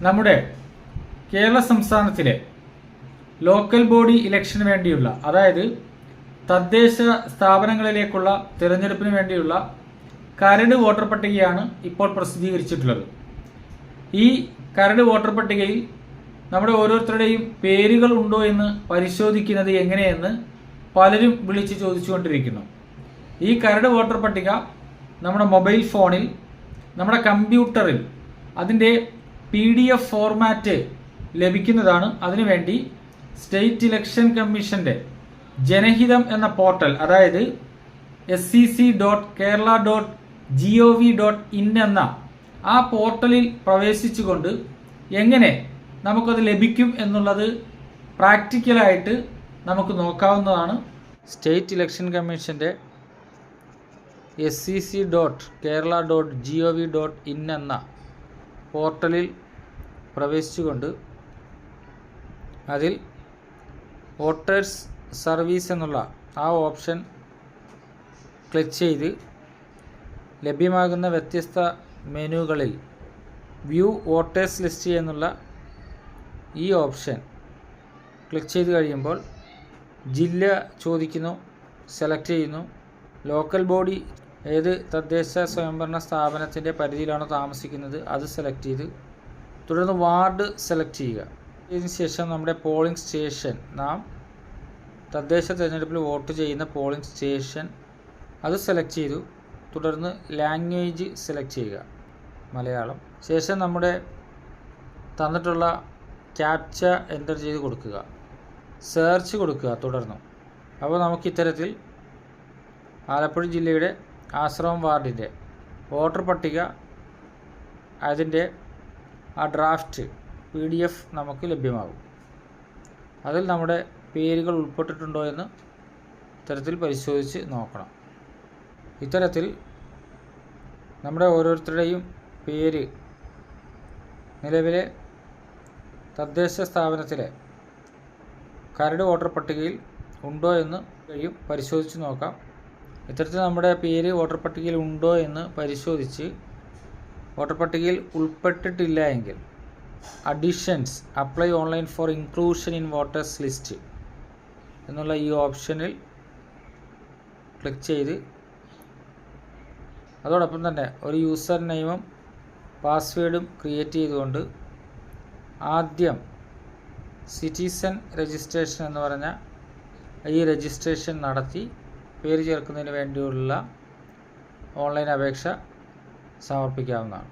നമ്മുടെ കേരള സംസ്ഥാനത്തിലെ local body ഇലക്ഷന് വേണ്ടിയുള്ള, അതായത് തദ്ദേശ സ്ഥാപനങ്ങളിലേക്കുള്ള തിരഞ്ഞെടുപ്പിന് വേണ്ടിയുള്ള കരട് വോട്ടർ പട്ടികയാണ് ഇപ്പോൾ പ്രസിദ്ധീകരിച്ചിട്ടുള്ളത്. ഈ കരട് വോട്ടർ പട്ടികയിൽ നമ്മുടെ ഓരോരുത്തരുടെയും പേരുകൾ ഉണ്ടോ എന്ന് പരിശോധിക്കുന്നത് എങ്ങനെയെന്ന് പലരും വിളിച്ച് ചോദിച്ചുകൊണ്ടിരിക്കുന്നു. ഈ കരട് വോട്ടർ പട്ടിക നമ്മുടെ മൊബൈൽ ഫോണിൽ, നമ്മുടെ കമ്പ്യൂട്ടറിൽ അതിൻ്റെ PDF ഫോർമാറ്റ് ലഭിക്കുന്നതാണ്. അതിനുവേണ്ടി സ്റ്റേറ്റ് ഇലക്ഷൻ കമ്മീഷന്റെ ജനഹിതം എന്ന പോർട്ടൽ, അതായത് scc.kerala.gov.in എന്ന ആ പോർട്ടലിൽ പ്രവേശിച്ചുകൊണ്ട് എങ്ങനെ നമുക്കത് ലഭിക്കും എന്നുള്ളത് പ്രാക്ടിക്കലായിട്ട് നമുക്ക് നോക്കാവുന്നതാണ്. സ്റ്റേറ്റ് ഇലക്ഷൻ കമ്മീഷന്റെ scc.kerala.gov.in എന്ന പോർട്ടലിൽ പ്രവേശിച്ചുകൊണ്ട് അതിൽ വോട്ടേഴ്സ് സർവീസ് എന്നുള്ള ആ ഓപ്ഷൻ ക്ലിക്ക് ചെയ്ത് ലഭ്യമാകുന്ന വ്യത്യസ്ത മെനുകളിൽ വ്യൂ വോട്ടേഴ്സ് ലിസ്റ്റ് എന്നുള്ള ഈ ഓപ്ഷൻ ക്ലിക്ക് ചെയ്ത് കഴിയുമ്പോൾ ജില്ല ചോദിക്കുന്നു, സെലക്ട് ചെയ്യുന്നു. ലോക്കൽ ബോഡി ഏത് തദ്ദേശ സ്വയംഭരണ സ്ഥാപനത്തിൻ്റെ പരിധിയിലാണോ താമസിക്കുന്നത് അത് സെലക്ട് ചെയ്ത് തുടർന്ന് വാർഡ് സെലക്ട് ചെയ്യുക. ഇതിനുശേഷം നമ്മുടെ പോളിംഗ് സ്റ്റേഷൻ, നാം തദ്ദേശ തിരഞ്ഞെടുപ്പിൽ വോട്ട് ചെയ്യുന്ന പോളിംഗ് സ്റ്റേഷൻ അത് സെലക്ട് ചെയ്തു. തുടർന്ന് ലാംഗ്വേജ് സെലക്ട് ചെയ്യുക, മലയാളം. ശേഷം നമ്മുടെ തന്നിട്ടുള്ള ക്യാപ്ച എൻ്റർ ചെയ്ത് കൊടുക്കുക, സെർച്ച് കൊടുക്കുക തുടർന്ന്. അപ്പോൾ നമുക്ക് ഇത്തരത്തിൽ ആലപ്പുഴ ജില്ലയുടെ ആശ്രമം വാർഡിൻ്റെ വോട്ടർ പട്ടിക, അതിൻ്റെ ആ ഡ്രാഫ്റ്റ് PDF നമുക്ക് ലഭ്യമാകും. അതിൽ നമ്മുടെ പേരുകൾ ഉൾപ്പെട്ടിട്ടുണ്ടോ എന്ന് ഇത്തരത്തിൽ പരിശോധിച്ച് നോക്കണം. ഇത്തരത്തിൽ നമ്മുടെ ഓരോരുത്തരുടെയും പേര് നിലവിലെ തദ്ദേശ സ്ഥാപനത്തിലെ കരട് വോട്ടർ പട്ടികയിൽ ഉണ്ടോ എന്ന് പരിശോധിച്ച് നോക്കാം. ഇത്തരത്തിൽ നമ്മുടെ പേര് വോട്ടർ പട്ടികയിൽ ഉണ്ടോ എന്ന് പരിശോധിച്ച് വോട്ടർ പട്ടികയിൽ ഉൾപ്പെട്ടിട്ടില്ല എങ്കിൽ additions apply online for inclusion in voters list എന്നുള്ള ഈ ഓപ്ഷനിൽ ക്ലിക്ക് ചെയ്ത് അതോടൊപ്പം തന്നെ ഒരു യൂസർ നെയിമും പാസ്വേഡും ക്രിയേറ്റ് ചെയ്തുകൊണ്ട് ആദ്യം സിറ്റിസൺ രജിസ്ട്രേഷൻ എന്ന് പറഞ്ഞ ഈ രജിസ്ട്രേഷൻ നടത്തി പേര് ചേർക്കുന്നതിന് വേണ്ടിയുള്ള ഓൺലൈൻ അപേക്ഷ സമർപ്പിക്കാവുന്നതാണ്.